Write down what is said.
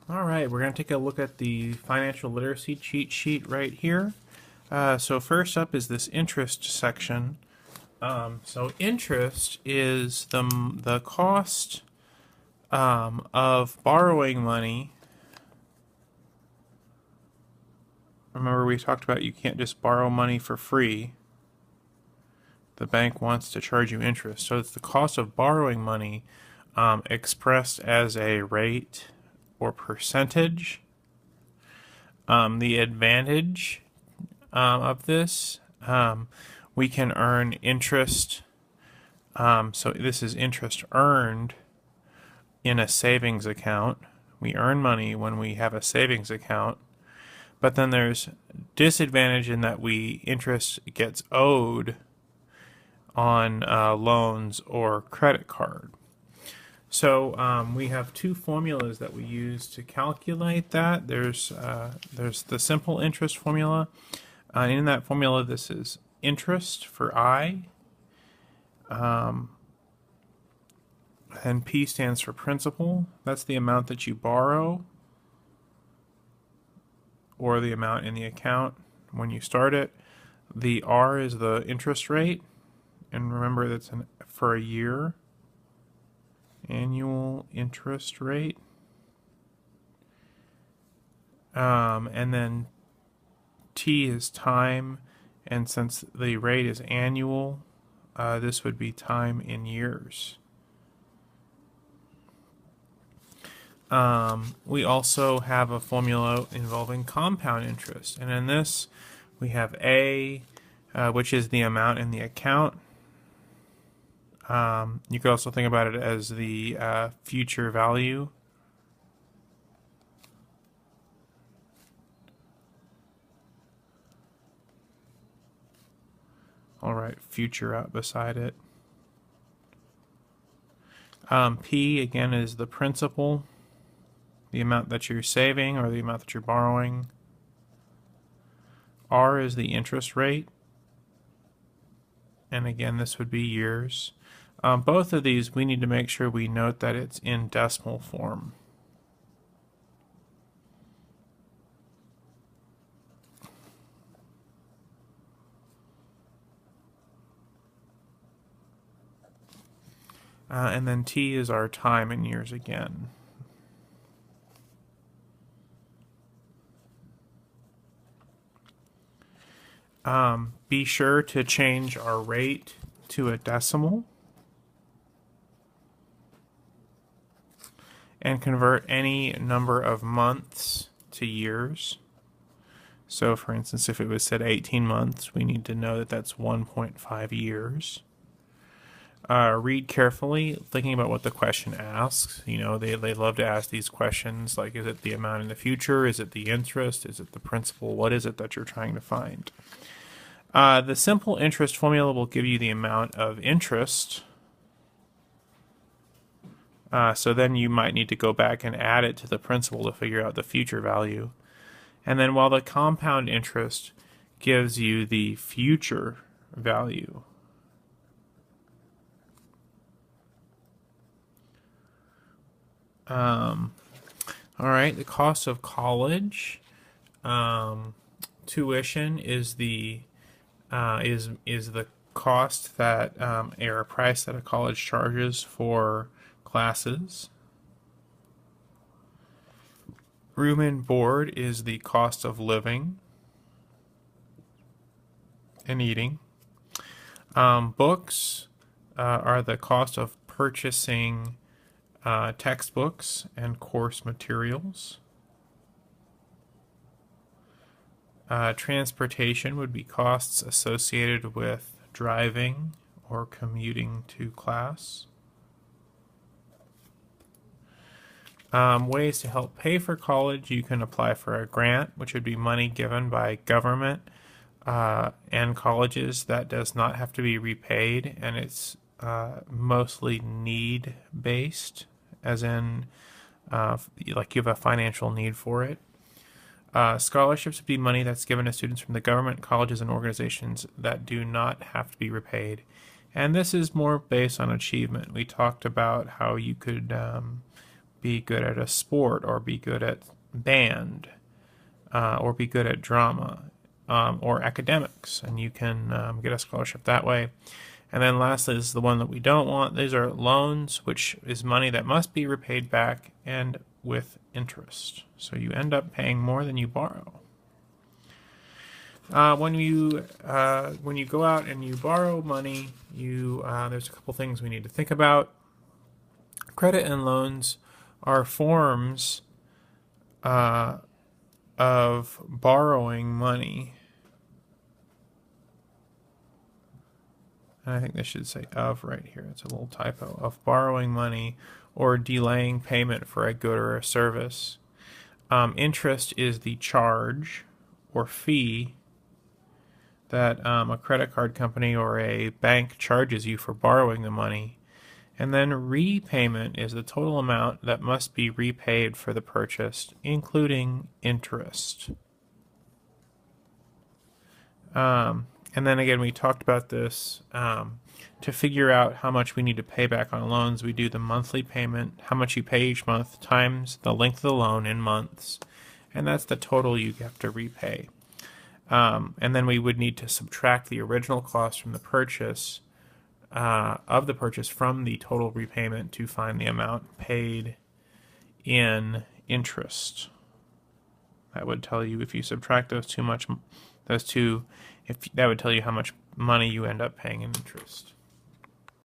All right, we're going to take a look at the financial literacy cheat sheet right here. So first up is this interest section. So interest is the cost of borrowing money. Remember, we talked about you can't just borrow money for free. The bank wants to charge you interest. So it's the cost of borrowing money expressed as a rate or percentage. The advantage of this, we can earn interest. So this is interest earned in a savings account. We earn money when we have a savings account. But then there's disadvantage in that interest gets owed on loans or credit card. So we have two formulas that we use to calculate that. There's the simple interest formula. In that formula, this is interest for I, and P stands for principal. That's the amount that you borrow, or the amount in the account when you start it. The R is the interest rate, and remember that's for a year. Annual interest rate. And then T is time, and since the rate is annual, this would be time in years. We also have a formula involving compound interest, and in this we have A, which is the amount in the account. You could also think about it as the future value. I'll write future out beside it. P, again, is the principal, the amount that you're saving or the amount that you're borrowing. R is the interest rate. And again, this would be years. Both of these, we need to make sure we note that it's in decimal form. And then T is our time in years again. Be sure to change our rate to a decimal and convert any number of months to years. So for instance, if it was said 18 months, we need to know that that's 1.5 years. Read carefully, thinking about what the question asks. You know, they love to ask these questions like, is it the amount in the future? Is it the interest? Is it the principal? What is it that you're trying to find? The simple interest formula will give you the amount of interest. So then you might need to go back and add it to the principal to figure out the future value. And then while the compound interest gives you the future value. All right, the cost of college. Tuition is the cost that or a price that a college charges for classes. Room and board is the cost of living and eating. Books are the cost of purchasing textbooks and course materials. Transportation would be costs associated with driving or commuting to class. Ways to help pay for college: you can apply for a grant, which would be money given by government and colleges that does not have to be repaid, and it's mostly need-based, as in like you have a financial need for it. Scholarships would be money that's given to students from the government, colleges, and organizations that do not have to be repaid. And this is more based on achievement. We talked about how you could be good at a sport, or be good at band, or be good at drama, or academics, and you can get a scholarship that way. And then lastly is the one that we don't want. These are loans, which is money that must be repaid back and with interest. So you end up paying more than you borrow. When you go out and you borrow money, there's a couple things we need to think about. Credit and loans are forms of borrowing money. And I think this should say of right here. It's a little typo. Of borrowing money or delaying payment for a good or a service. Interest is the charge or fee that a credit card company or a bank charges you for borrowing the money. And then repayment is the total amount that must be repaid for the purchase, including interest. And then again, we talked about this. To figure out how much we need to pay back on loans, we do the monthly payment, how much you pay each month, times the length of the loan in months. And that's the total you have to repay. And then we would need to subtract the original cost from the purchase, of the purchase, from the total repayment to find the amount paid in interest. That would tell you, if you subtract that would tell you how much money you end up paying in interest.